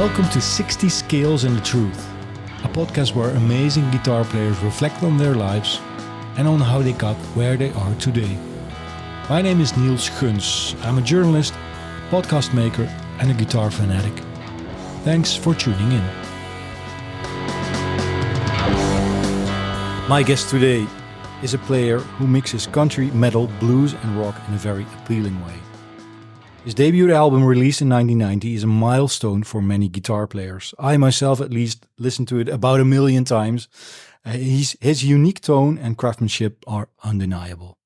Welcome to 60 Scales and the Truth, a podcast where amazing guitar players reflect on their lives and on how they got where they are today. My name is Niels Guns. I'm a journalist, podcast maker and a guitar fanatic. Thanks for tuning in. My guest today is a player who mixes country, metal, blues and rock in a very appealing way. His debut album, released in 1990, is a milestone for many guitar players. I myself at least listened to it about 1 million times. His unique tone and craftsmanship are undeniable.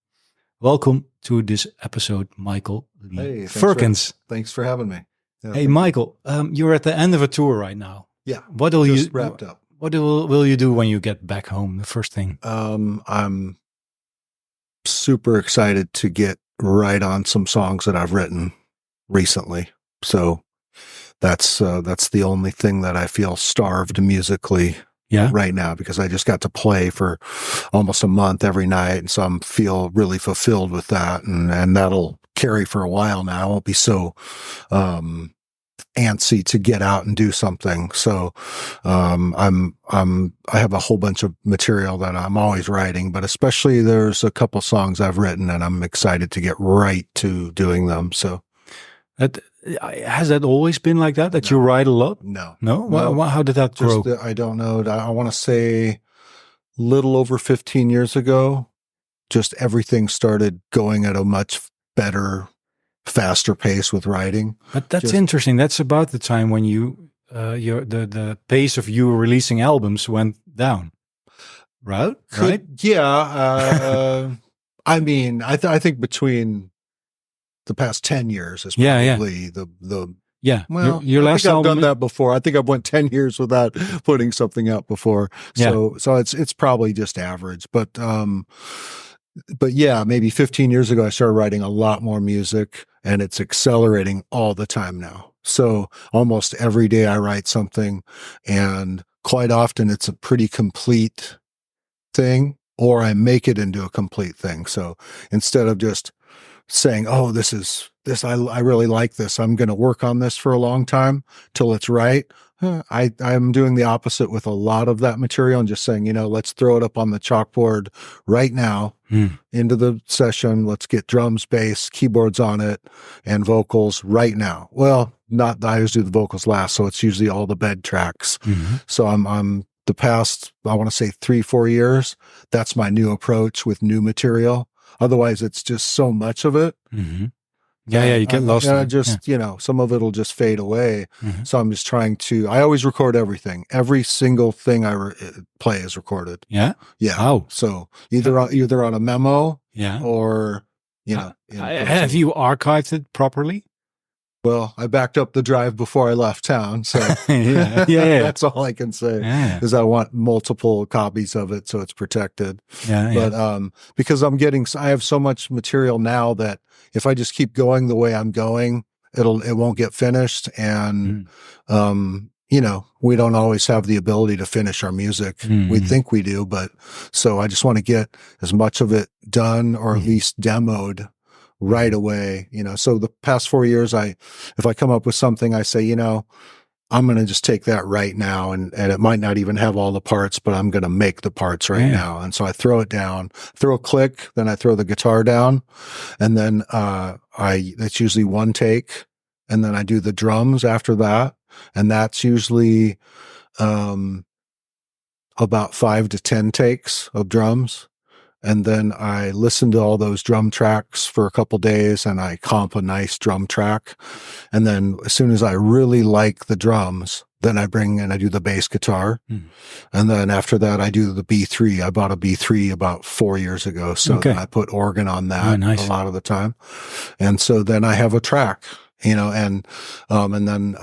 Welcome to this episode, Michael Lee Firkins. Thanks for having me. Yeah. Hey, Michael, you're at the end of a tour right now. Yeah, what will just wrapped up. What will you do when you get back home, the first thing? I'm super excited to get right on some songs that I've written recently. So that's the only thing that I feel starved musically right now, because I just got to play for almost a month every night. And so I feel really fulfilled with that. And that'll carry for a while now. I won't be so antsy to get out and do something. So I have a whole bunch of material that I'm always writing, but especially there's a couple songs I've written and I'm excited to get right to doing them. So has that always been like that? That you write a lot? No. How did that grow? I don't know. I want to say little over 15 years ago, just everything started going at a much better, faster pace with writing. But that's interesting. That's about the time when you the pace of you releasing albums went down, right? Yeah. I mean, I think between the past 10 years is probably well, your last I've album done that before. I think I've went 10 years without putting something out before. So it's probably just average, but yeah, maybe 15 years ago, I started writing a lot more music and it's accelerating all the time now. So almost every day I write something, and quite often it's a pretty complete thing, or I make it into a complete thing. So instead of just saying, oh, I really like this, I'm going to work on this for a long time till it's right. I'm doing the opposite with a lot of that material and just saying, let's throw it up on the chalkboard right now into the session. Let's get drums, bass, keyboards on it, and vocals right now. Well, I always do the vocals last, so it's usually all the bed tracks. Mm-hmm. So I'm the past, I want to say 3-4 years, that's my new approach with new material. Otherwise, it's just so much of it. Mm-hmm. You get lost. Some of it will just fade away. Mm-hmm. So I'm just trying to, I always record everything. Every single thing I play is recorded. Yeah? Yeah. Oh. So either on a memo or, have you archived it properly? Well, I backed up the drive before I left town, so that's all I can say. Because I want multiple copies of it so it's protected. But because I have so much material now that if I just keep going the way I'm going, it won't get finished, and we don't always have the ability to finish our music. We think we do, but so I just want to get as much of it done, or at least demoed right away. So the past 4 years, if I come up with something, I say, I'm going to just take that right now, and it might not even have all the parts, but I'm going to make the parts right now. And so I throw it down, throw a click, then I throw the guitar down, and then that's usually one take, and then I do the drums after that, and that's usually about 5 to 10 takes of drums. And then I listen to all those drum tracks for a couple days, and I comp a nice drum track. And then as soon as I really like the drums, then I bring and I do the bass guitar. And then after that, I do the B3. I bought a B3 about 4 years ago. So then I put organ on that a lot of the time. And so then I have a track, and then,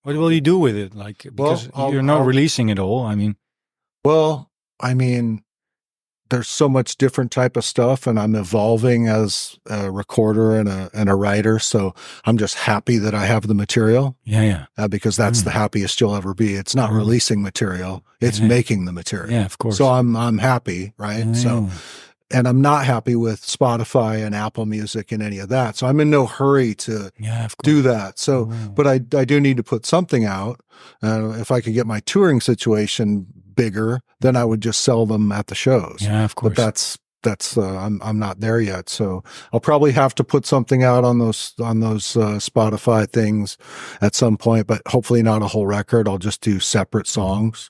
what will you do with it? Because you're not releasing it all. There's so much different type of stuff, and I'm evolving as a recorder and a writer. So I'm just happy that I have the material. Because that's the happiest you'll ever be. It's not releasing material; it's making the material. Yeah, of course. So I'm happy, right? So and I'm not happy with Spotify and Apple Music and any of that. So I'm in no hurry to do that. So, but I do need to put something out. If I could get my touring situation bigger, then I would just sell them at the shows. Yeah, of course. But that's I'm not there yet. So I'll probably have to put something out on those Spotify things at some point, but hopefully not a whole record. I'll just do separate songs,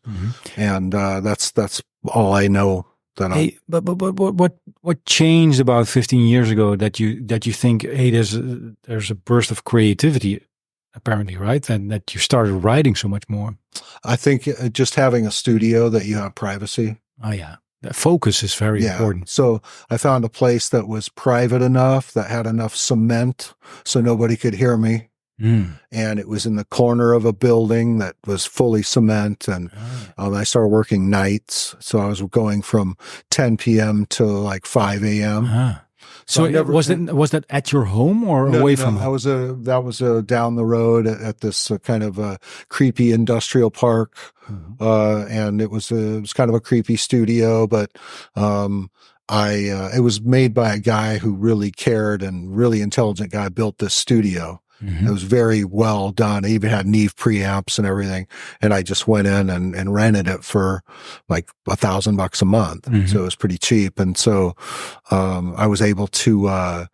and that's all I know. Hey, but what changed about 15 years ago that you think, hey, there's a burst of creativity, apparently, right? And that you started writing so much more. I think just having a studio that you have privacy. Oh yeah, that focus is very important. So I found a place that was private enough, that had enough cement so nobody could hear me. And it was in the corner of a building that was fully cement. And I started working nights. So I was going from 10 p.m. to like 5 a.m. So was that at your home or away from home? That was down the road at this kind of a creepy industrial park. And it was kind of a creepy studio, but it was made by a guy who really cared, and really intelligent guy built this studio. It was very well done. I even had Neve preamps and everything. And I just went in and rented it for like $1,000 a month. So it was pretty cheap. And so, I was able to, I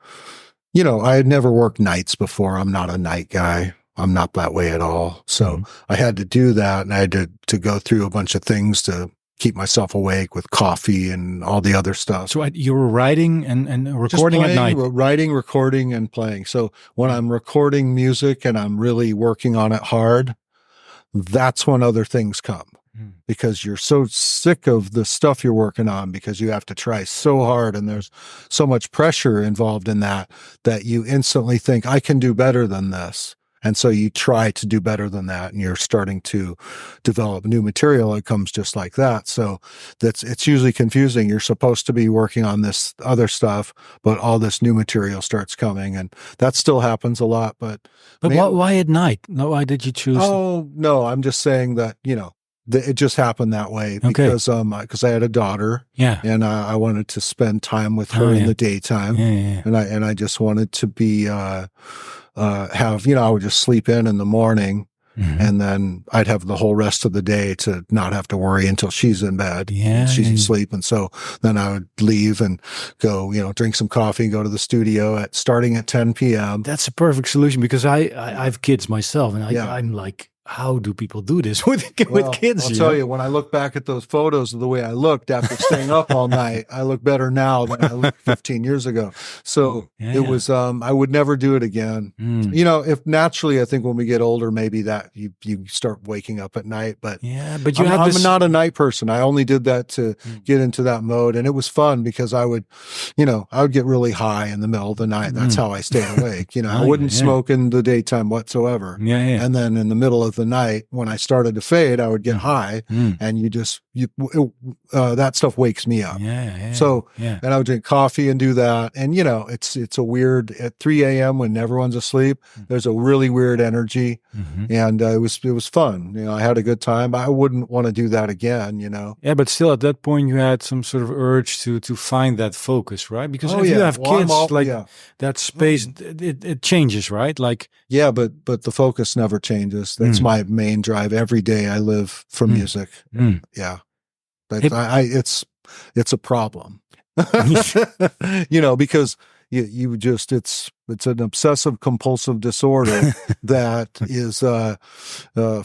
had never worked nights before. I'm not a night guy. I'm not that way at all. So I had to do that. And I had to go through a bunch of things to keep myself awake with coffee and all the other stuff. So you were writing and recording at night? Writing, recording, and playing. So when I'm recording music and I'm really working on it hard, that's when other things come. Because you're so sick of the stuff you're working on, because you have to try so hard and there's so much pressure involved in that you instantly think, I can do better than this. And so you try to do better than that, and you're starting to develop new material. It comes just like that. So it's usually confusing. You're supposed to be working on this other stuff, but all this new material starts coming, and that still happens a lot. But why at night? Why did you choose? Oh, no, I'm just saying that, it just happened that way because I had a daughter, and I wanted to spend time with her in the daytime, and I just wanted to be I would just sleep in the morning, and then I'd have the whole rest of the day to not have to worry until she's in bed. She's asleep, and so then I would leave and go, drink some coffee and go to the studio starting at 10 p.m. That's a perfect solution, because I have kids myself, and I'm like, how do people do this with kids? I'll tell you, when I look back at those photos of the way I looked after staying up all night, I look better now than I looked 15 years ago. So it was, I would never do it again. If naturally, I think when we get older, maybe that you start waking up at night, but I'm not a night person. I only did that to get into that mode. And it was fun because I would get really high in the middle of the night. That's how I stayed awake. I wouldn't smoke in the daytime whatsoever. And then in the middle of the night, when I started to fade, I would get high, and that stuff wakes me up. And I would drink coffee and do that. And it's a weird, at 3 a.m. when everyone's asleep, there's a really weird energy, and it was fun. I had a good time. I wouldn't want to do that again. Yeah, but still, at that point, you had some sort of urge to find that focus, right? Because if you have kids, that space, it changes, right? But the focus never changes. That's my main drive. Every day I live for music. But it's a problem. Because you just, it's an obsessive compulsive disorder that is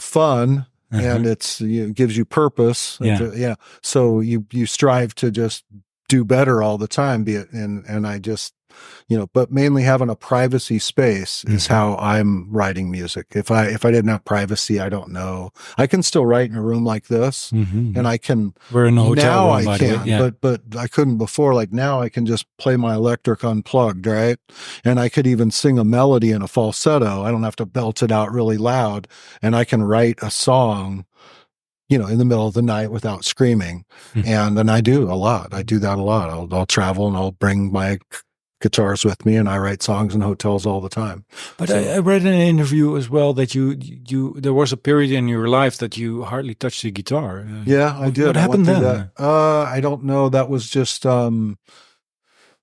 fun, and it gives you purpose. So you strive to just do better all the time, and I just, but mainly having a privacy space is how I'm writing music. If I didn't have privacy, I don't know. I can still write in a room like this, and I can. We're in a hotel room, I can, but I couldn't before. Like now, I can just play my electric unplugged, right? And I could even sing a melody in a falsetto. I don't have to belt it out really loud, and I can write a song, in the middle of the night without screaming. And I do a lot. I do that a lot. I'll travel and I'll bring my guitars with me, and I write songs in hotels all the time. But I read in an interview as well that you there was a period in your life that you hardly touched the guitar. I did. What happened then? I don't know. That was just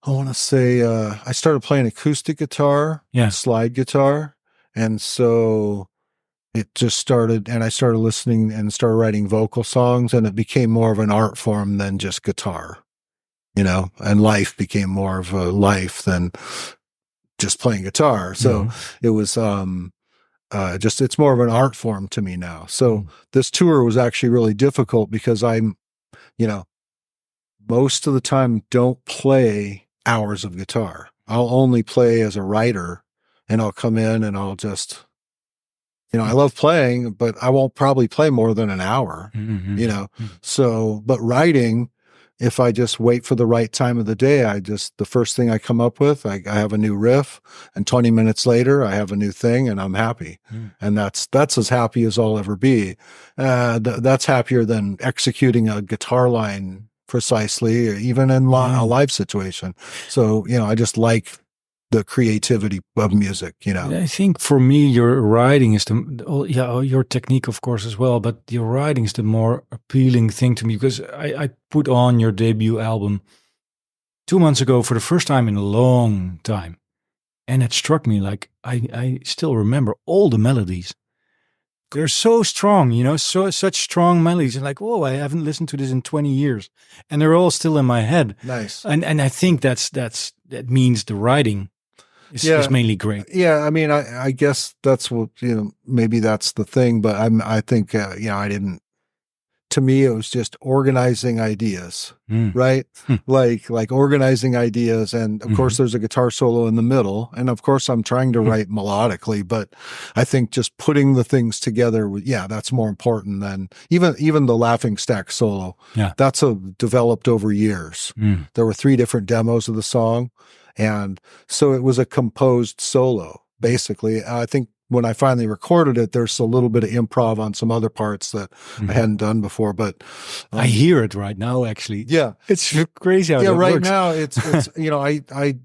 I want to say I started playing acoustic guitar, slide guitar, and so it just started, and I started listening and started writing vocal songs, and it became more of an art form than just guitar, and life became more of a life than just playing guitar. So it was it's more of an art form to me now. So this tour was actually really difficult because I'm, most of the time don't play hours of guitar. I'll only play as a writer, and I'll come in and I'll just, I love playing, but I won't probably play more than an hour, So, but writing, if I just wait for the right time of the day, the first thing I come up with, I have a new riff, and 20 minutes later, I have a new thing, and I'm happy. And that's as happy as I'll ever be. That's happier than executing a guitar line precisely, even in a live situation. So, I just like the creativity of music, I think for me, your writing is your technique, of course, as well, but your writing is the more appealing thing to me, because I put on your debut album 2 months ago for the first time in a long time. And it struck me, like, I still remember all the melodies. They're so strong, such strong melodies. And like, whoa, I haven't listened to this in 20 years. And they're all still in my head. Nice. And I think that means the writing is mainly great. Yeah, I mean, I guess that's what, maybe that's the thing, but I think, I didn't, to me, it was just organizing ideas, right? Like organizing ideas. And of course there's a guitar solo in the middle. And of course I'm trying to write melodically, but I think just putting the things together, that's more important than even the Laughing Stack solo. Yeah. That's developed over years. There were 3 different demos of the song. And so it was a composed solo, basically. I think when I finally recorded it, there's a little bit of improv on some other parts that I hadn't done before, but I hear it right now, actually. Yeah. It's crazy how that right works. now it's I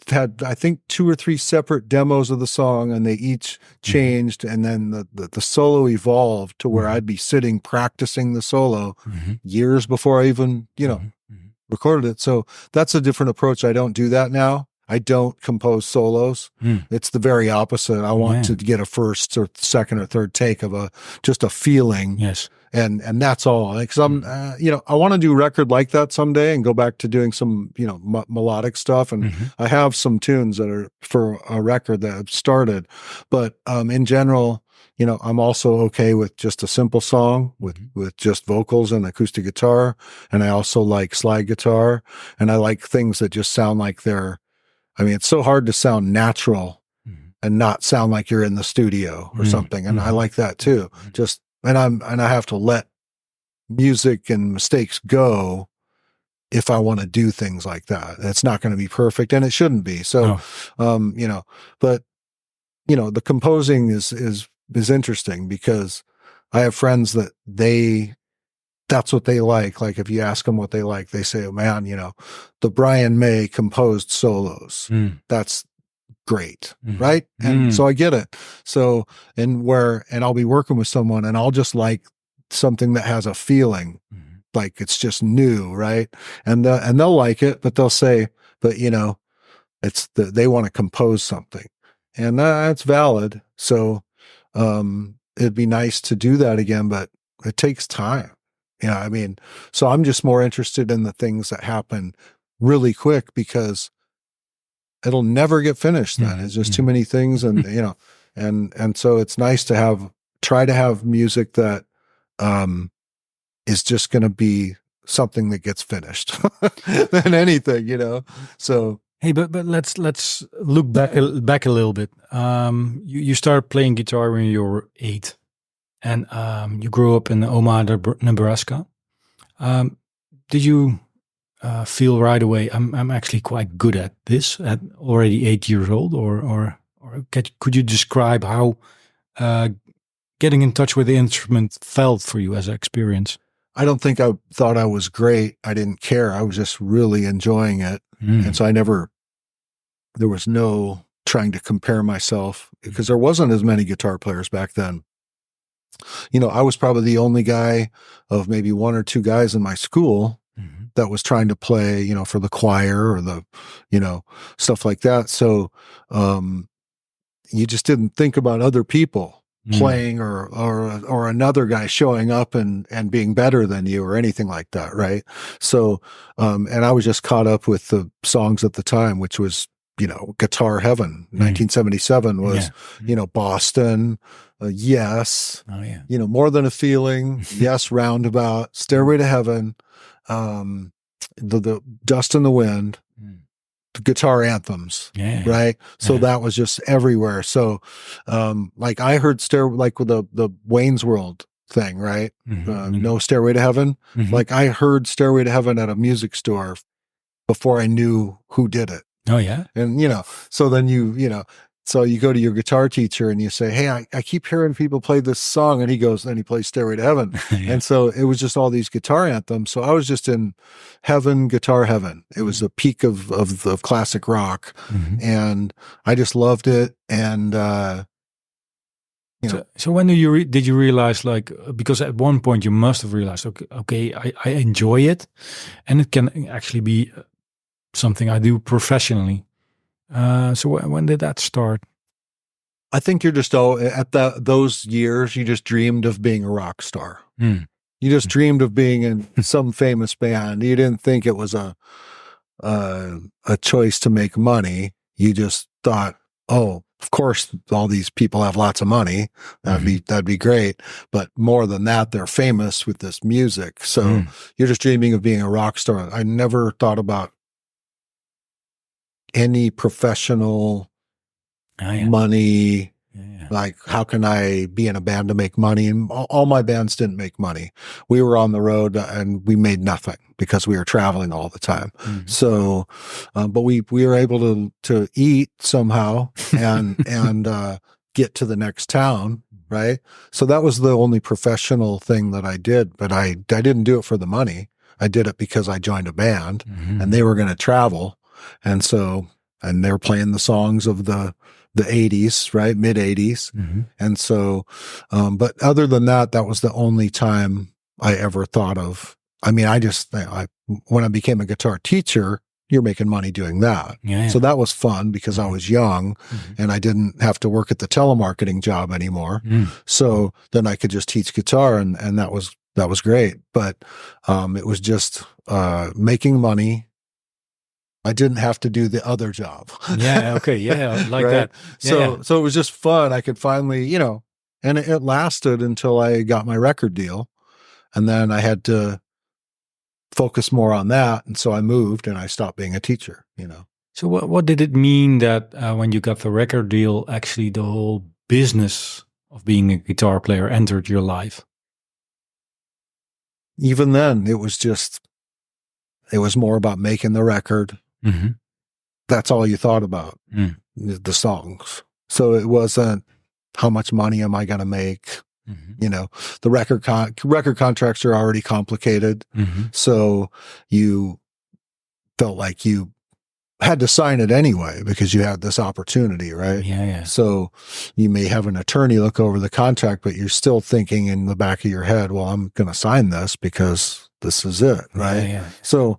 had, I think, 2 or 3 separate demos of the song, and they each changed. And then the solo evolved to where I'd be sitting practicing the solo years before I even, recorded it. So that's a different approach. I don't do that now. I don't compose solos. It's the very opposite. I want to get a first or second or third take of just a feeling. Yes. And that's all. Because I'm, I want to do a record like that someday and go back to doing some, melodic stuff. And I have some tunes that are for a record that I've started. But in general, I'm also okay with just a simple song with just vocals and acoustic guitar. And I also like slide guitar. And I like things that just sound like it's so hard to sound natural and not sound like you're in the studio or something. And I like that too. And I have to let music and mistakes go if I want to do things like that. It's not going to be perfect, and it shouldn't be. So, but the composing is interesting, because I have friends that that's what they like. Like if you ask them what they like, they say, oh man, the Brian May composed solos. That's great. Right. And so I get it. So, and I'll be working with someone and I'll just like something that has a feeling like it's just new. Right. And they'll like it, but they'll say, but they want to compose something, and that's valid. So, it'd be nice to do that again, but it takes time. So I'm just more interested in the things that happen really quick, because it'll never get finished then. It's just too many things. And, and so it's nice to try to have music that, is just going to be something that gets finished than anything, so. Hey, but let's look back a little bit. You started playing guitar when you were 8. And you grew up in Omaha, Nebraska. Did you feel right away, I'm actually quite good at this at already 8 years old? Or could you describe how getting in touch with the instrument felt for you as an experience? I don't think I thought I was great. I didn't care. I was just really enjoying it. And so there was no trying to compare myself, because there wasn't as many guitar players back then. I was probably the only guy of maybe 1 or 2 guys in my school that was trying to play, for the choir or the, stuff like that. So, you just didn't think about other people playing or another guy showing up and being better than you or anything like that. Right. So, and I was just caught up with the songs at the time, which was, Guitar Heaven. 1977 was, Boston, Yes. Oh yeah. More Than a Feeling, Yes, Roundabout, Stairway to Heaven, the Dust in the Wind, the guitar anthems, right? So that was just everywhere. So, like I heard like with the Wayne's World thing, right? No Stairway to Heaven. Like I heard Stairway to Heaven at a music store before I knew who did it. Oh yeah. And, so then so you go to your guitar teacher and you say, hey, I keep hearing people play this song. And he goes, and he plays Stairway to Heaven. And so it was just all these guitar anthems. So I was just in heaven, guitar heaven. It was a peak of classic rock. And I just loved it. And, So when did you realize, like, because at one point you must have realized, okay, I enjoy it and it can actually be something I do professionally. So when did that start? I think you're just at those years, you just dreamed of being a rock star. You just dreamed of being in some famous band. You didn't think it was a choice to make money. You just thought, oh, of course, all these people have lots of money. That'd be great. But more than that, they're famous with this music. So you're just dreaming of being a rock star. I never thought about any professional money, like how can I be in a band to make money? And all my bands didn't make money. We were on the road and we made nothing because we were traveling all the time. So, but we were able to eat somehow and get to the next town. Right. So that was the only professional thing that I did, but I didn't do it for the money. I did it because I joined a band and they were going to travel. And they were playing the songs of the 80s, right? Mid 80s. And so, but other than that, that was the only time I ever thought of. I mean, when I became a guitar teacher, you're making money doing that. So that was fun because I was young and I didn't have to work at the telemarketing job anymore. So then I could just teach guitar and that was great. But, it was just, making money. I didn't have to do the other job. Okay. Yeah. Like right? that. So it was just fun. I could finally, and it lasted until I got my record deal. And then I had to focus more on that. And so I moved and I stopped being a teacher, So what did it mean that when you got the record deal, actually the whole business of being a guitar player entered your life? Even then, it was more about making the record. That's all you thought about, the songs. So it wasn't how much money am I going to make? The record contracts are already complicated. So you felt like you had to sign it anyway because you had this opportunity, right? So you may have an attorney look over the contract, but you're still thinking in the back of your head, well, I'm going to sign this because this is it, right? So,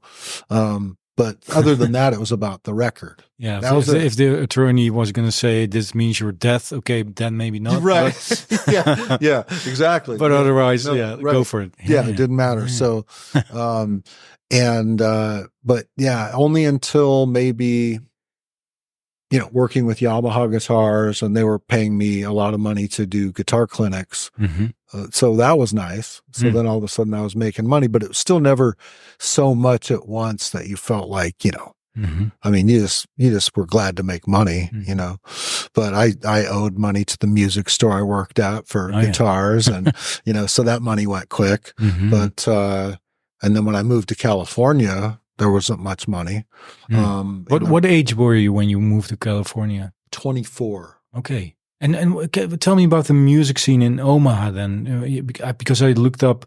but other than that, it was about the record. If the attorney was going to say this means your death, okay, then maybe not. Right. yeah, exactly. But otherwise, go for it. Yeah, it didn't matter. So, but yeah, only until maybe, working with Yamaha guitars and they were paying me a lot of money to do guitar clinics. So that was nice. So then all of a sudden I was making money, but it was still never so much at once that you felt like, I mean, you just were glad to make money, but I owed money to the music store I worked at for guitars and, so that money went quick. But, and then when I moved to California, there wasn't much money. What age were you when you moved to California? 24. Okay. And tell me about the music scene in Omaha then, because I looked up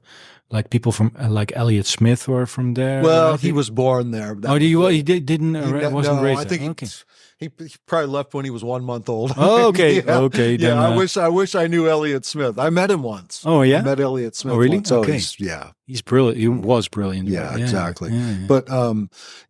Like people from like Elliott Smith were from there. Well, he was born there. He didn't wasn't raised I think there. He probably left when he was 1 month old. Oh, okay, yeah. okay. Then, I wish I knew Elliott Smith. I met him once. Oh yeah, I met Elliott Smith. Oh really? Once. Okay. He's brilliant. He was brilliant. Yeah, exactly. But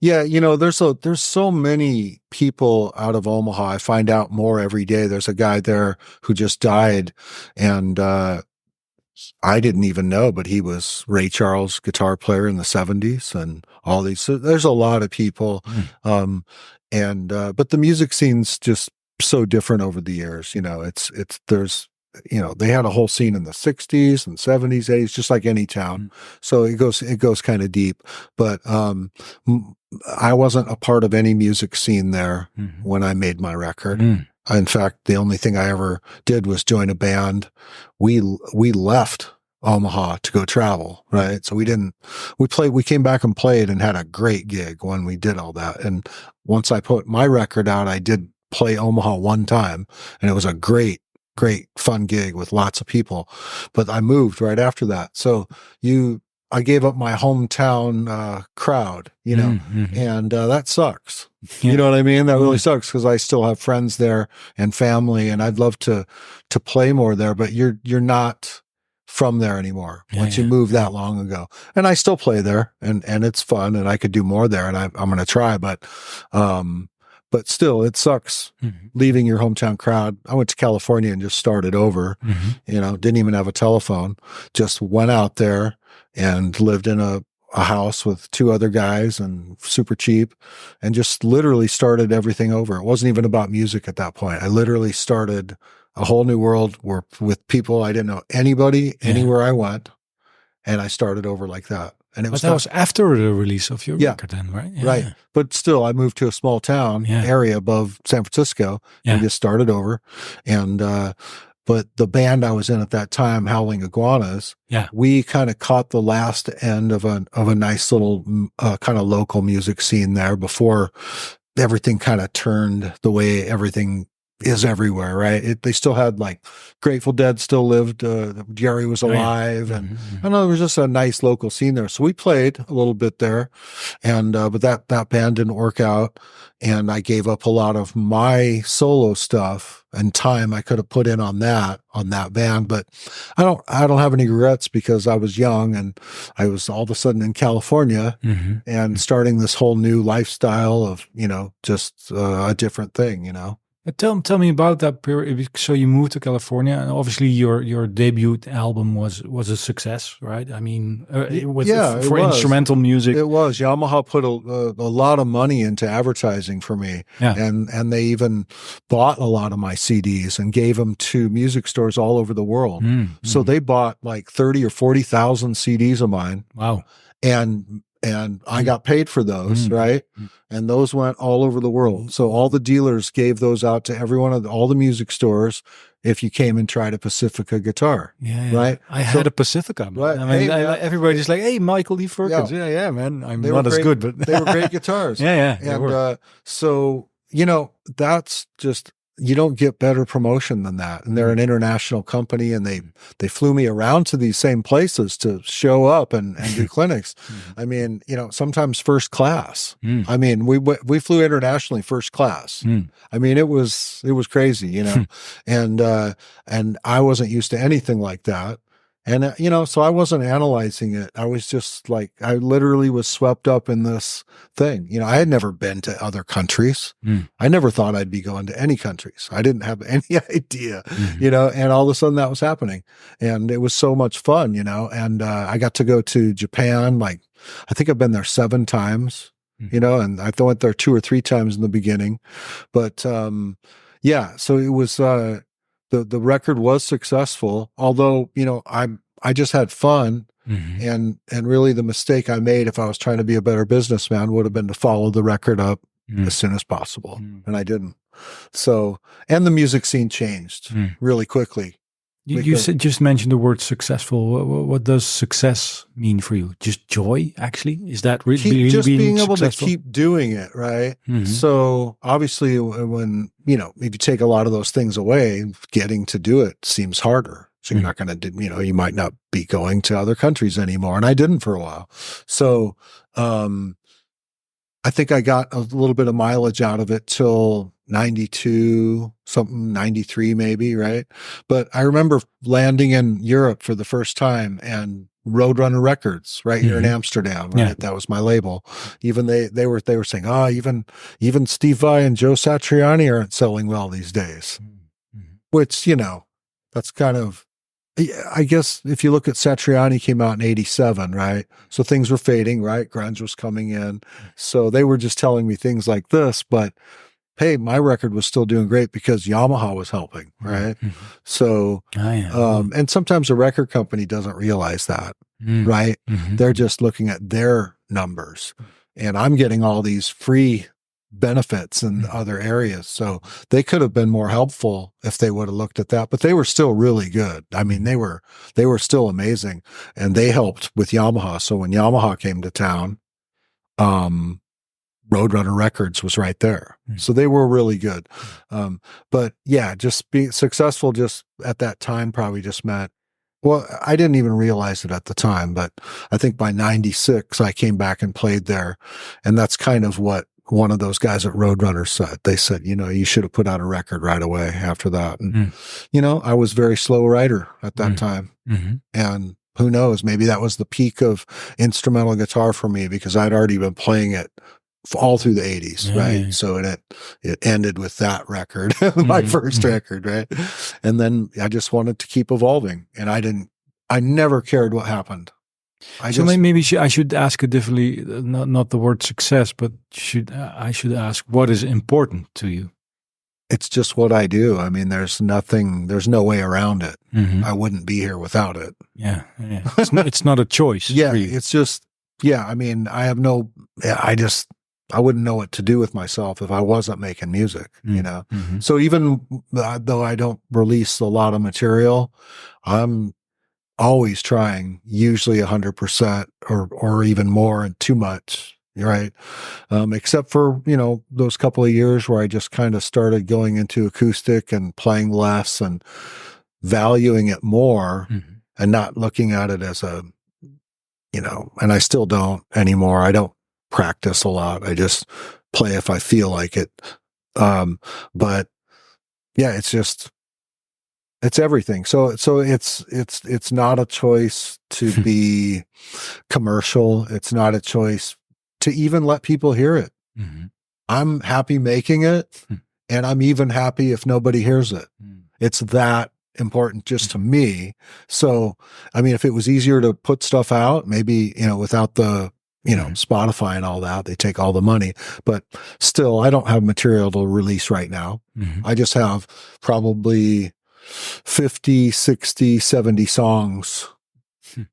there's so many people out of Omaha. I find out more every day. There's a guy there who just died, and I didn't even know, but he was Ray Charles' guitar player in the 70s, and all these. So there's a lot of people. But the music scene's just so different over the years. There's they had a whole scene in the 60s and 70s, 80s, just like any town. So it goes kind of deep. But I wasn't a part of any music scene there when I made my record. In fact, the only thing I ever did was join a band. We left Omaha to go travel, right? So we came back and played and had a great gig when we did all that. And once I put my record out, I did play Omaha one time, and it was a great fun gig with lots of people. But I moved right after that. So I gave up my hometown crowd, and that sucks. Yeah. You know what I mean? That really sucks, because I still have friends there and family, and I'd love to play more there, but you're not from there anymore once you move that long ago. And I still play there, and it's fun, and I could do more there, and I'm going to try, but still it sucks leaving your hometown crowd. I went to California and just started over, didn't even have a telephone, just went out there and lived in a house with 2 other guys, and super cheap, and just literally started everything over. It wasn't even about music at that point. I literally started a whole new world with people. I didn't know anybody anywhere I went, and I started over like that. And that was after the release of your record then, right? Yeah. Right. But still, I moved to a small town area above San Francisco and just started over. And, but the band I was in at that time, Howling Iguanas, we kind of caught the last end of a nice little kind of local music scene there before everything kind of turned the way everything is everywhere, right? They still had, like, Grateful Dead still lived. Jerry was alive, and I know there was just a nice local scene there. So we played a little bit there, and but that band didn't work out, and I gave up a lot of my solo stuff and time I could have put in on that band. But I don't have any regrets, because I was young, and I was all of a sudden in California and starting this whole new lifestyle of just a different thing, Tell me about that period. So you moved to California, and obviously your debut album was a success, right? I mean, for instrumental music, it was. Yamaha put a lot of money into advertising for me, and they even bought a lot of my CDs and gave them to music stores all over the world. So they bought like 30 or 40,000 CDs of mine. Wow. And I got paid for those, right? And those went all over the world. So all the dealers gave those out to all the music stores if you came and tried a Pacifica guitar, right? I had a Pacifica. Right. I mean, everybody's like, hey, Michael Lee Firkins. Yeah, man. I'm not as good, but they were great guitars. And so, that's just... You don't get better promotion than that. And they're an international company, and they flew me around to these same places to show up and do clinics. I mean, sometimes first class. I mean, we flew internationally first class. I mean, it was crazy, and I wasn't used to anything like that. And, so I wasn't analyzing it. I was just like, I literally was swept up in this thing. I had never been to other countries. I never thought I'd be going to any countries. I didn't have any idea, and all of a sudden that was happening. And it was so much fun, and I got to go to Japan. Like, I think I've been there 7 times, and I went there 2 or 3 times in the beginning. But, so it was, the record was successful, although, I just had fun. And really the mistake I made, if I was trying to be a better businessman, would have been to follow the record up as soon as possible. And I didn't. So, and the music scene changed really quickly. You just mentioned the word successful. What does success mean for you? Just joy, actually? Is that really just being able successful? To keep doing it, right? So obviously when, if you take a lot of those things away, getting to do it seems harder. So you're not going to, you might not be going to other countries anymore. And I didn't for a while. So, I think I got a little bit of mileage out of it till 92, something 93 maybe, right? But I remember landing in Europe for the first time and Roadrunner Records right here in Amsterdam, right? Yeah. That was my label. Even they were saying, even Steve Vai and Joe Satriani aren't selling well these days. Which, that's kind of, I guess if you look at Satriani came out in 87, right? So things were fading, right? Grunge was coming in. So they were just telling me things like this, but hey, my record was still doing great because Yamaha was helping, right? So, and sometimes a record company doesn't realize that, right? They're just looking at their numbers, and I'm getting all these free benefits in other areas. So they could have been more helpful if they would have looked at that, but they were still really good. I mean, they were still amazing, and they helped with Yamaha. So when Yamaha came to town, Roadrunner Records was right there. So they were really good. But yeah, just being successful just at that time probably just meant, well, I didn't even realize it at the time, but I think by 96, I came back and played there. And that's kind of what one of those guys at Roadrunner said. They said, you should have put out a record right away after that. And, I was a very slow writer at that time. And who knows, maybe that was the peak of instrumental guitar for me because I'd already been playing it all through the 80s, right? Yeah. So it ended with that record, my first record, right? And then I just wanted to keep evolving, and I never cared what happened. I should ask it differently, not the word success, but I should ask, what is important to you? It's just what I do. I mean, there's no way around it. I wouldn't be here without it. Yeah. It's not a choice. Yeah. It's just, I mean, I wouldn't know what to do with myself if I wasn't making music, So even though I don't release a lot of material, I'm always trying, usually 100% or even more and too much, right? Except for, those couple of years where I just kind of started going into acoustic and playing less and valuing it more and not looking at it as a, and I still don't anymore. I don't practice a lot. I just play if I feel like it. But yeah, it's everything. So it's not a choice to be commercial. It's not a choice to even let people hear it. I'm happy making it, and I'm even happy if nobody hears it. It's that important just to me. So, I mean, if it was easier to put stuff out, maybe, without the Spotify and all that, they take all the money, but still I don't have material to release right now. I just have probably 50, 60, 70 songs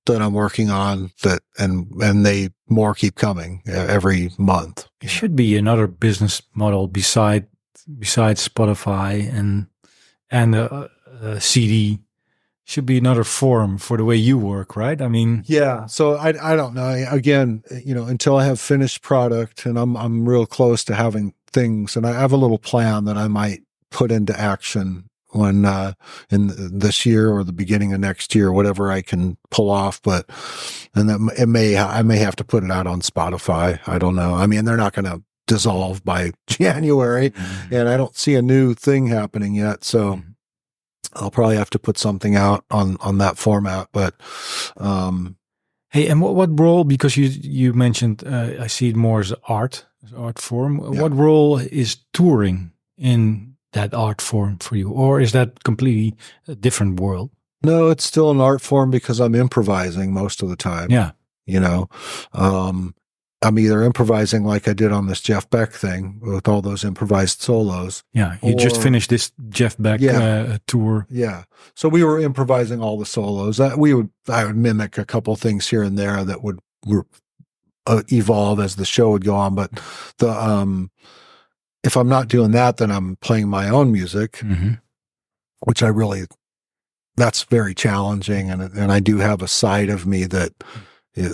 that I'm working on and they more keep coming every month. It should be another business model besides Spotify and CD. Should be another form for the way you work, right? I mean, yeah. So I don't know. Again, until I have finished product, and I'm real close to having things, and I have a little plan that I might put into action when in this year or the beginning of next year, whatever I can pull off. And that I may have to put it out on Spotify. I don't know. I mean, they're not going to dissolve by January, and I don't see a new thing happening yet. So. I'll probably have to put something out on that format, but hey, and what role? Because you mentioned, I see it more as art form. Yeah. What role is touring in that art form for you, or is that completely a different world? No, it's still an art form because I'm improvising most of the time. Yeah, I'm either improvising like I did on this Jeff Beck thing with all those improvised solos. Yeah, you just finished this Jeff Beck tour. Yeah, so we were improvising all the solos. I would mimic a couple things here and there that would evolve as the show would go on. But if I'm not doing that, then I'm playing my own music, which that's very challenging. And I do have a side of me that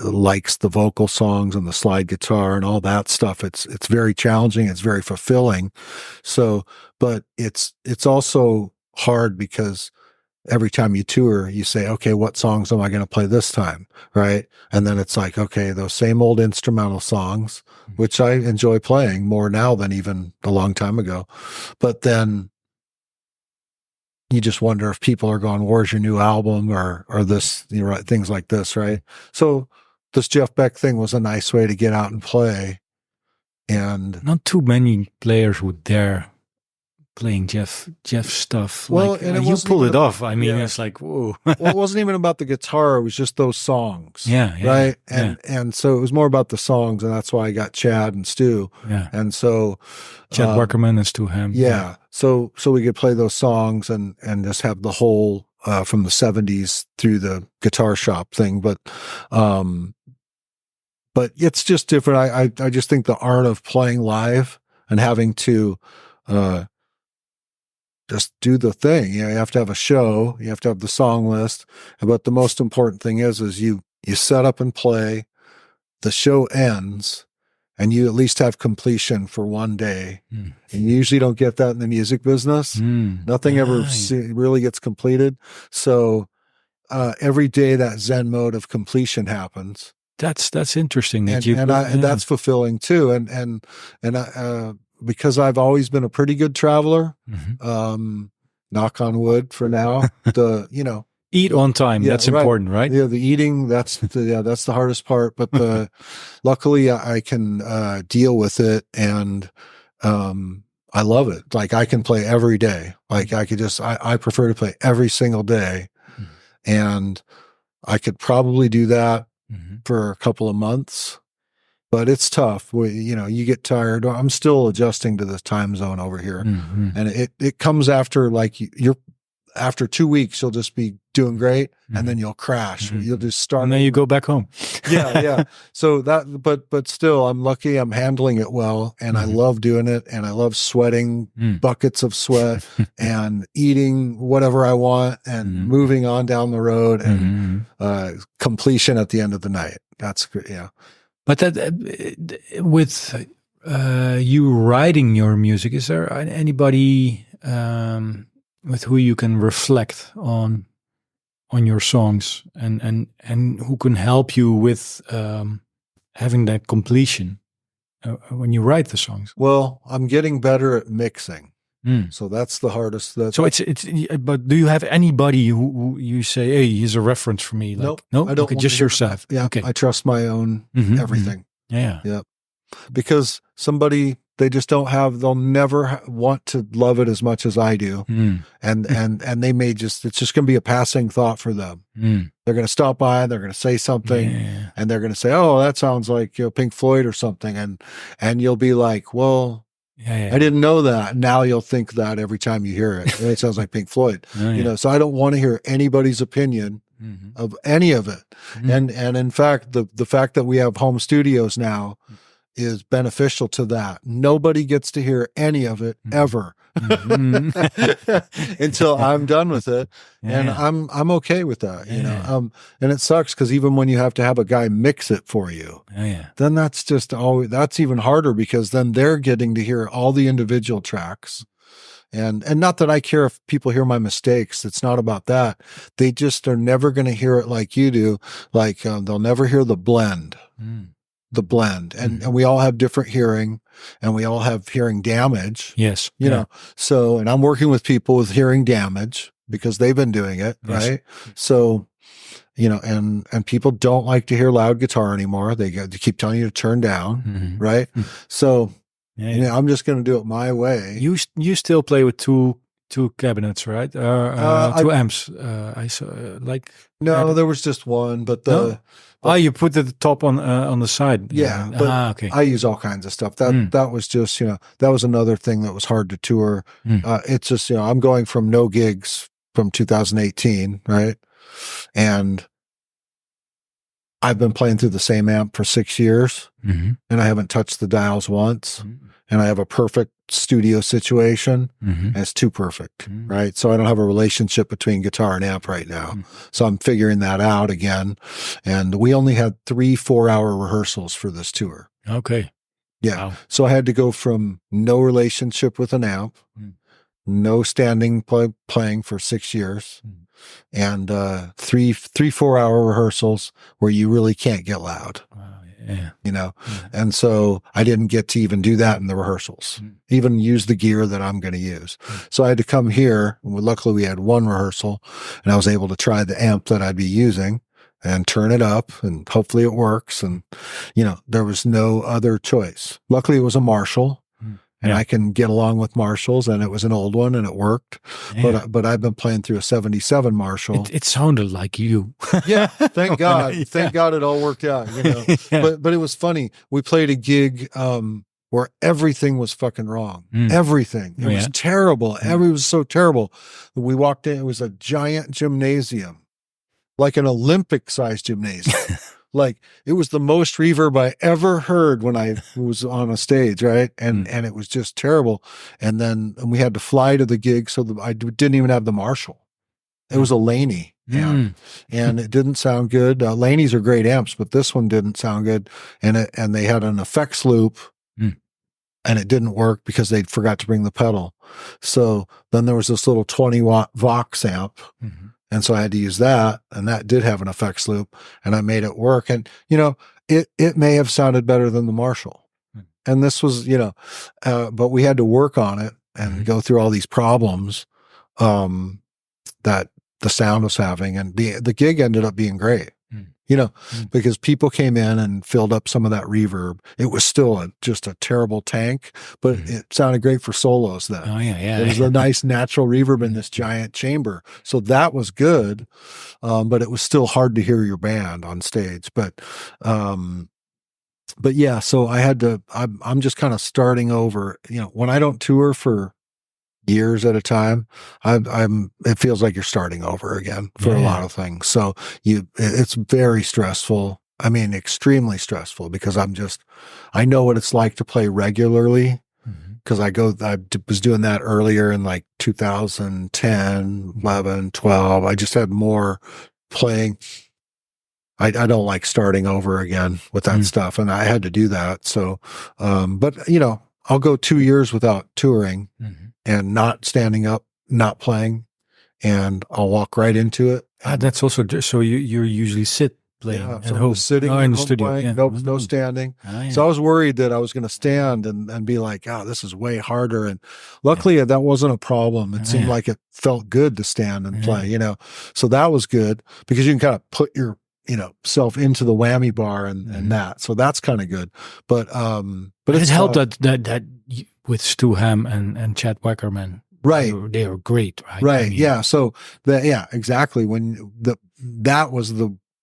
likes the vocal songs and the slide guitar and all that stuff. It's very challenging. It's very fulfilling. So, but it's also hard because every time you tour, you say, okay, what songs am I going to play this time? Right. And then it's like, okay, those same old instrumental songs, which I enjoy playing more now than even a long time ago. But then you just wonder if people are going, where's your new album or this, you know, things like this. Right. So this Jeff Beck thing was a nice way to get out and play. And not too many players would dare playing Jeff stuff. Well, like, and you pulled it off. I mean, it's like, whoa. Well, it wasn't even about the guitar. It was just those songs. Yeah. Right. And so it was more about the songs. And that's why I got Chad and Stu. Yeah. And so Chad Wackerman and Stu Ham. Yeah. So we could play those songs and just have the whole, from the 70s through the guitar shop thing. But it's just different. I just think the art of playing live and having to, just do the thing. You know, you have to have a show, you have to have the song list. But the most important thing is you set up and play, the show ends, and you at least have completion for one day. And you usually don't get that in the music business. Nothing ever really gets completed. So every day that Zen mode of completion happens. That's interesting. That and that's fulfilling too. And because I've always been a pretty good traveler, knock on wood for now, eat on time. Yeah, that's important, right? Yeah. The eating, that's the hardest part, but luckily I can, deal with it. And, I love it. Like I can play every day. Like I prefer to play every single day. And I could probably do that for a couple of months. But it's tough. You get tired. I'm still adjusting to this time zone over here. And it comes after after 2 weeks, you'll just be doing great. And then you'll crash. You'll just start. And then you go back home. Yeah. So but still, I'm lucky I'm handling it well. And I love doing it. And I love sweating buckets of sweat and eating whatever I want and moving on down the road and completion at the end of the night. That's great. Yeah. But that with you writing your music, is there anybody with who you can reflect on your songs and who can help you with having that completion when you write the songs? Well, I'm getting better at mixing. So that's the hardest. So it's. But do you have anybody who you say, "Hey, he's a reference for me"? Like, no, I don't. Okay, just yourself. Yeah, okay. I trust my own everything. Yeah. Because somebody they just don't have. They'll never want to love it as much as I do, and they may it's just going to be a passing thought for them. They're going to stop by, they're going to say something, and they're going to say, "Oh, that sounds like Pink Floyd or something," and you'll be like, "Well." I didn't know that. Now you'll think that every time you hear it. It sounds like Pink Floyd. So I don't want to hear anybody's opinion of any of it. And in fact, the fact that we have home studios now is beneficial to that. Nobody gets to hear any of it ever until I'm done with it. And I'm okay with that, and it sucks because even when you have to have a guy mix it for you, then that's even harder because then they're getting to hear all the individual tracks. And not that I care if people hear my mistakes. It's not about that. They just are never going to hear it like you do. Like they'll never hear the blend. And we all have different hearing and we all have hearing damage. Yes. So, and I'm working with people with hearing damage because they've been doing it. Yes. Right. So, and people don't like to hear loud guitar anymore. They keep telling you to turn down. Right. So, I'm just going to do it my way. You still play with two cabinets, right? Two amps. I saw No, there was just one, but you put the top on the side. Yeah, but okay. I use all kinds of stuff. That was just that was another thing that was hard to tour. It's just I'm going from no gigs from 2018, right, and I've been playing through the same amp for 6 years, and I haven't touched the dials once. And I have a perfect studio situation, and it's too perfect, right? So I don't have a relationship between guitar and amp right now. So I'm figuring that out again. And we only had 3 4-hour rehearsals for this tour. Okay. Yeah. Wow. So I had to go from no relationship with an amp, no standing playing for 6 years, and 4 hour rehearsals where you really can't get loud. Yeah. You know, and so I didn't get to even do that in the rehearsals, even use the gear that I'm going to use. So I had to come here. Luckily, we had one rehearsal, and I was able to try the amp that I'd be using and turn it up, and hopefully it works. And, you know, there was no other choice. Luckily, it was a Marshall. And I can get along with Marshalls, and it was an old one, and it worked. Yeah. But I've been playing through a '77 Marshall. It sounded like you. Yeah, thank God. Thank God it all worked out. You know, but it was funny. We played a gig where everything was fucking wrong. Everything. It was terrible. It was so terrible. We walked in. It was a giant gymnasium, like an Olympic-sized gymnasium. Like, it was the most reverb I ever heard when I was on a stage, right? And it was just terrible. And then we had to fly to the gig, so I didn't even have the Marshall. It was a Laney amp, and it didn't sound good. Laneys are great amps, but this one didn't sound good. And they had an effects loop, and it didn't work because they forgot to bring the pedal. So then there was this little 20-watt Vox amp. And so I had to use that, and that did have an effects loop, and I made it work. And, you know, it may have sounded better than the Marshall. And this was, you know, but we had to work on it and go through all these problems that the sound was having. And the gig ended up being great, you know, because people came in and filled up some of that reverb. It was still just a terrible tank, but it sounded great for solos then. Oh, yeah. There was a nice natural reverb in this giant chamber. So that was good, but it was still hard to hear your band on stage. But yeah, so I'm just kind of starting over. You know, when I don't tour for years at a time, it feels like you're starting over again for a lot of things. So it's very stressful. I mean, extremely stressful, because I know what it's like to play regularly, because I was doing that earlier in like 2010, 11, 12. I just had more playing. I don't like starting over again with that stuff. And I had to do that. So, but you know, I'll go 2 years without touring and not standing up, not playing, and I'll walk right into it. That's also, so you usually sit playing at home. Sitting in the studio. Playing, no standing. So I was worried that I was going to stand and be like, oh, this is way harder. And luckily that wasn't a problem. It seemed like it felt good to stand and play, you know, so that was good, because you can kind of put your, you know, self into the whammy bar and that. So that's kind of good. But it helped that with Stu Ham and Chad Wackerman. Right. They were great, right? Right. I mean, yeah. So exactly. When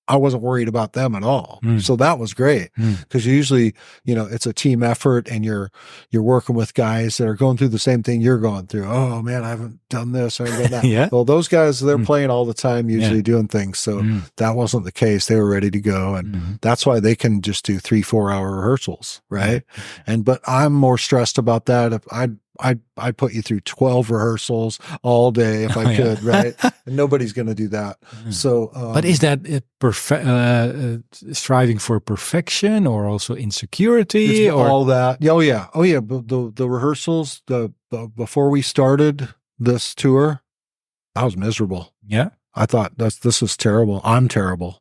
I wasn't worried about them at all. So that was great, because usually, you know, it's a team effort, and you're working with guys that are going through the same thing you're going through. Oh man, I haven't done this. I haven't done that. Well, those guys, they're playing all the time, usually doing things. So that wasn't the case. They were ready to go. And that's why they can just do 3-4 hour rehearsals. Right. But I'm more stressed about that. If I'd put you through 12 rehearsals all day if I could, right? And nobody's going to do that. So, but is that striving for perfection, or also insecurity, or all that? Oh yeah. But the rehearsals, before we started this tour, I was miserable. Yeah, I thought this is terrible. I'm terrible.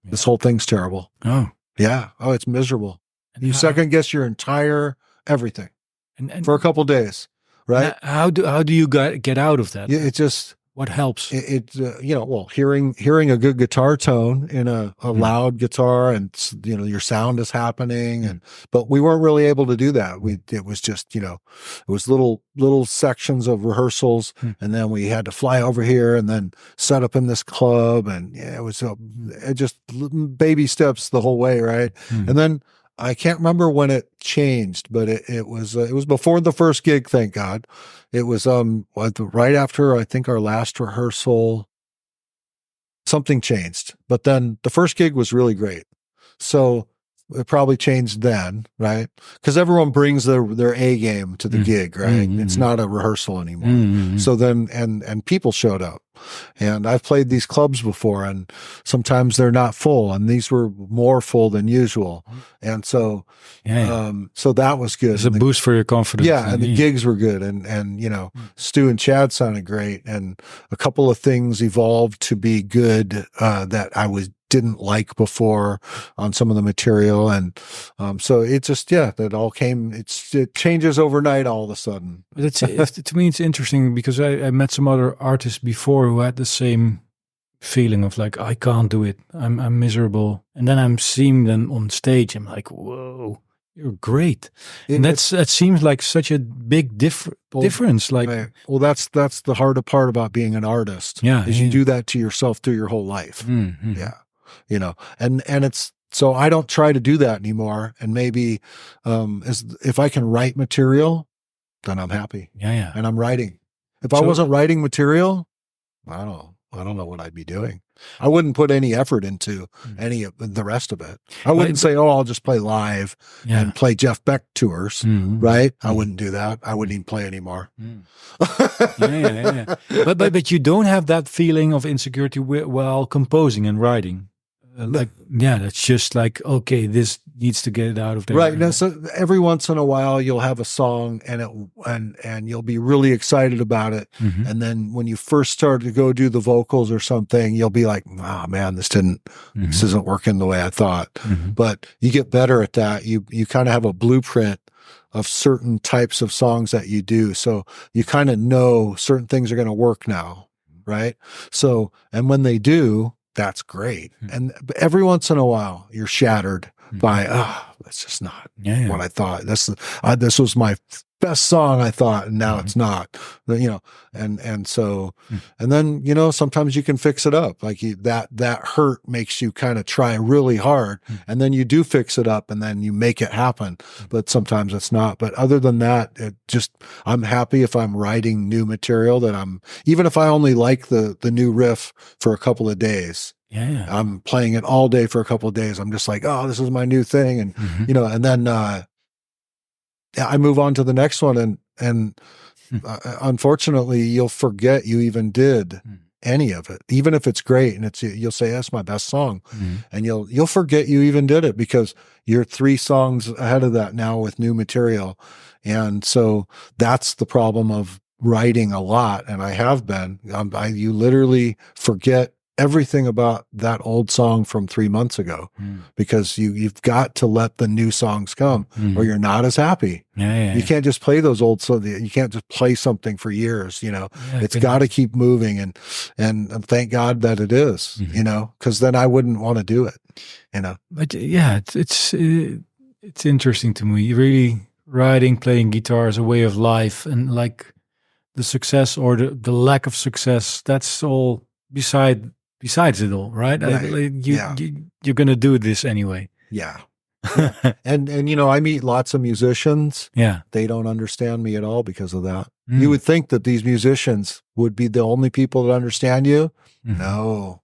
This whole thing's terrible. Oh yeah. Oh, it's miserable. You second guess your entire everything. And for a couple of days, right? How do you get out of that? Yeah, it just, what helps? You know, well, hearing a good guitar tone in a loud guitar, and you know, your sound is happening, but we weren't really able to do that. It was just, you know, it was little sections of rehearsals, and then we had to fly over here and then set up in this club, and it was just baby steps the whole way, right? And then I can't remember when it changed, but it was before the first gig, thank God. It was right after, I think, our last rehearsal. Something changed, but then the first gig was really great. So it probably changed then, right? Because everyone brings their A game to the gig, right? It's not a rehearsal anymore. So then, and people showed up, and I've played these clubs before, and sometimes they're not full, and these were more full than usual, and so, so that was good. It's a boost for your confidence. Yeah, and the gigs were good, and you know, Stu and Chad sounded great, and a couple of things evolved to be good that I didn't like before on some of the material, and so it just that all came. It changes overnight all of a sudden. To me, it's interesting because I met some other artists before who had the same feeling of like, I can't do it. I'm miserable, and then I'm seeing them on stage. I'm like, whoa. You're great, and that seems like such a big difference. Like, right. Well, that's the harder part about being an artist. Yeah, is you do that to yourself through your whole life. Yeah, you know, and it's so I don't try to do that anymore. And maybe if I can write material, then I'm happy. Yeah, and I'm writing. If I wasn't writing material, I don't know what I'd be doing. I wouldn't put any effort into any of the rest of it. I wouldn't say, oh, I'll just play live and play Jeff Beck tours, right? I wouldn't do that. I wouldn't even play anymore. But you don't have that feeling of insecurity while composing and writing. That's just like, okay, this needs to get it out of there. Right. Now, so every once in a while you'll have a song and you'll be really excited about it. And then when you first start to go do the vocals or something, you'll be like, oh man, this isn't working the way I thought. But you get better at that. You kind of have a blueprint of certain types of songs that you do. So you kind of know certain things are going to work now. Right. So, and when they do, that's great. And every once in a while you're shattered by, that's just not what I thought. This was my best song, I thought, and now it's not, you know, and so, and then, you know, sometimes you can fix it up. Like that hurt makes you kind of try really hard, and then you do fix it up and then you make it happen. But sometimes it's not. But other than that, I'm happy if I'm writing new material even if I only like the new riff for a couple of days. Yeah. I'm playing it all day for a couple of days. I'm just like, oh, this is my new thing. And, you know, and then, I move on to the next one, and unfortunately, you'll forget you even did any of it, even if it's great, and you'll say that's my best song, and you'll forget you even did it because you're 3 songs ahead of that now with new material, and so that's the problem of writing a lot, and I have been. You literally forget everything about that old song from 3 months ago because you've got to let the new songs come or you're not as happy. You can't just play those old songs. You can't just play something for years, you know. It's got to keep moving, and thank God that it is, you know, because then I wouldn't want to do it, you know. But it's interesting to me. Really, writing, playing guitar is a way of life, and like the success or the lack of success, that's all besides it all, right? You're going to do this anyway. Yeah. And you know, I meet lots of musicians. Yeah. They don't understand me at all because of that. You would think that these musicians would be the only people that understand you. No.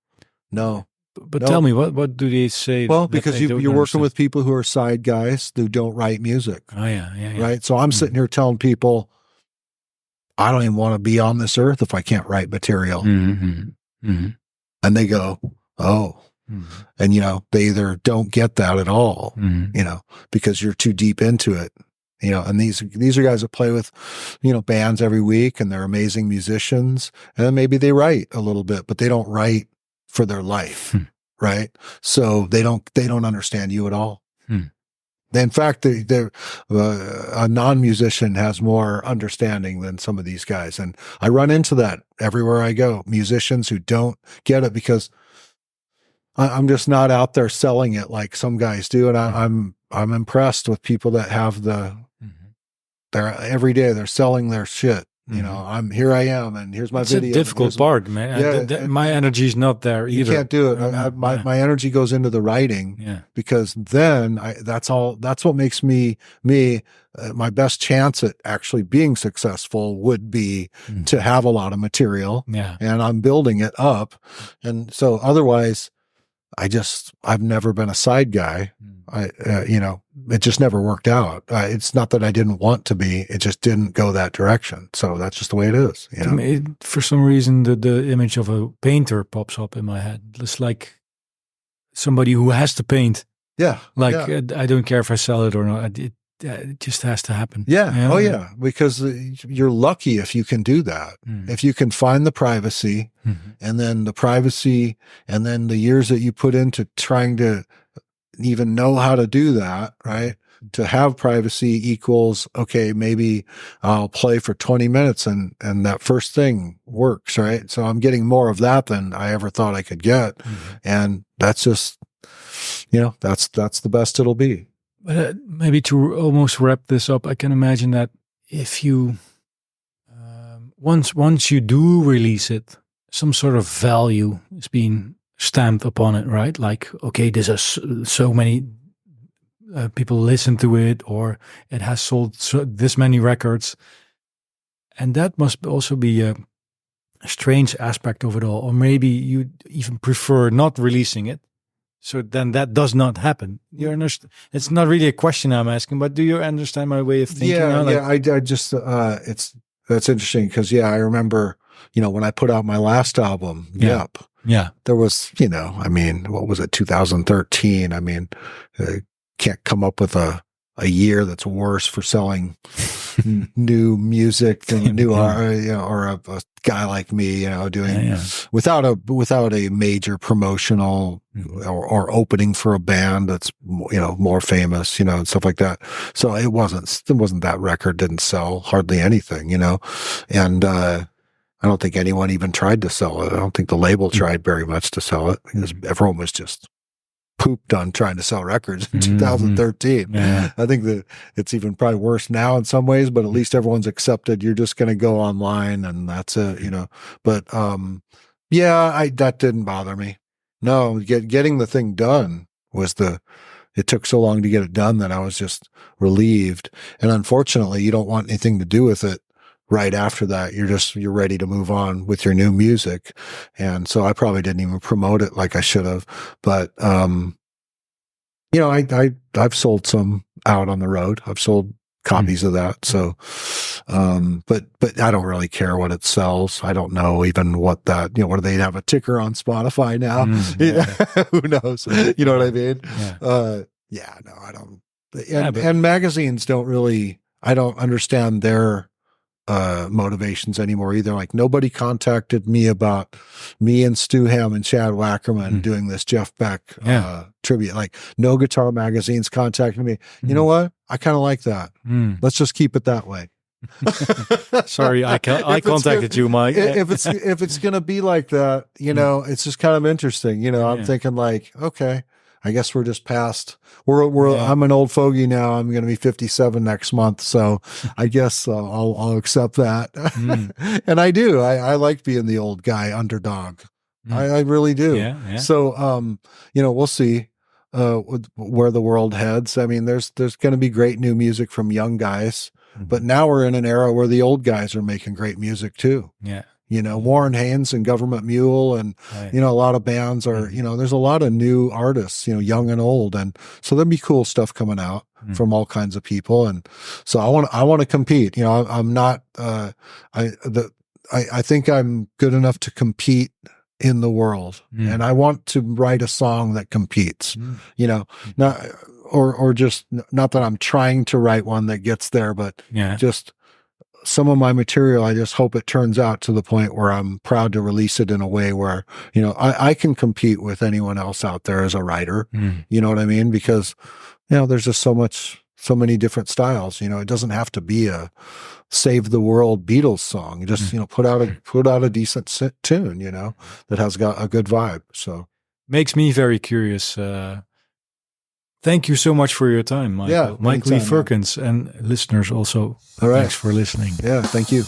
But tell me, what do they say? Well, because you're working with people who are side guys who don't write music. Oh, yeah. Right? So I'm sitting here telling people, I don't even want to be on this earth if I can't write material. And they go, oh. And, you know, they either don't get that at all, you know, because you're too deep into it, you know, and these are guys that play with, you know, bands every week, and they're amazing musicians, and then maybe they write a little bit, but they don't write for their life. Right. So they don't understand you at all. In fact, a non-musician has more understanding than some of these guys. And I run into that everywhere I go, musicians who don't get it because I'm just not out there selling it like some guys do. And I'm impressed with people that have they're every day they're selling their shit. You know, here I am, and here's my video. It's a difficult part, man. My energy is not there either. You can't do it. My energy goes into the writing because then that's what makes me my best chance at actually being successful would be to have a lot of material. And I'm building it up. And so otherwise, I've never been a side guy. it just never worked out. It's not that I didn't want to be, it just didn't go that direction. So that's just the way it is. For some reason, the image of a painter pops up in my head. It's like somebody who has to paint. Yeah. I don't care if I sell it or not. It just has to happen. Yeah. Oh, yeah. Because you're lucky if you can do that. If you can find the privacy, and then the years that you put into trying to even know how to do that, right? To have privacy equals, okay, maybe I'll play for 20 minutes and that first thing works, right? So I'm getting more of that than I ever thought I could get. And that's just, that's the best it'll be. But maybe to almost wrap this up, I can imagine that if you, once you do release it, some sort of value is being stamped upon it, right? Like, okay, this is so many people listen to it, or it has sold this many records. And that must also be a strange aspect of it all. Or maybe you even prefer not releasing it. So then that does not happen. You understand? It's not really a question I'm asking, but do you understand my way of thinking? I just, that's interesting because, I remember, when I put out my last album, Yep. Yeah. There was, what was it, 2013? Can't come up with a year that's worse for selling new music than new or a guy like me, doing without a major promotional or opening for a band that's more famous, and stuff like that. So it wasn't that record didn't sell hardly anything, and I don't think anyone even tried to sell it. I don't think the label tried very much to sell it because everyone was just pooped on trying to sell records in 2013. Yeah. I think that it's even probably worse now in some ways, but at least everyone's accepted you're just going to go online and that's it, But that didn't bother me. No, getting the thing done was it took so long to get it done that I was just relieved. And unfortunately, you don't want anything to do with it right after that. You're ready to move on with your new music. And so I probably didn't even promote it like I should have. But, I've sold some out on the road. I've sold copies of that. So, but I don't really care what it sells. I don't know even what that, what do they have a ticker on Spotify now? Who knows? You know what I mean? No, I don't. And magazines don't really, I don't understand their motivations anymore either. Like nobody contacted me about me and Stu Hamm and Chad Wackerman doing this Jeff Beck tribute. Like no guitar magazines contacted me. You know what? I kind of like that. Let's just keep it that way. Sorry, I contacted you, Mike. If it's gonna be like that, it's just kind of interesting. I'm thinking like, okay, I guess we're just past. I'm an old fogey now. I'm going to be 57 next month, so I guess I'll accept that. And I do. I like being the old guy underdog. I really do. Yeah. So we'll see where the world heads. I mean, there's going to be great new music from young guys, but now we're in an era where the old guys are making great music too. Yeah. Warren Haynes and Government Mule and, a lot of bands are, there's a lot of new artists, young and old. And so there'll be cool stuff coming out from all kinds of people. And so I want to compete. I'm not, I think I'm good enough to compete in the world and I want to write a song that competes, not, or just not that I'm trying to write one that gets there, but just some of my material, I just hope it turns out to the point where I'm proud to release it in a way where, I can compete with anyone else out there as a writer. You know what I mean? Because, there's just so many different styles. It doesn't have to be a Save the World Beatles song. You just, put out a decent tune, that has got a good vibe. So makes me very curious. Thank you so much for your time, Michael. Yeah, Michael Lee Firkins, and listeners also. All right. Thanks for listening. Yeah, thank you.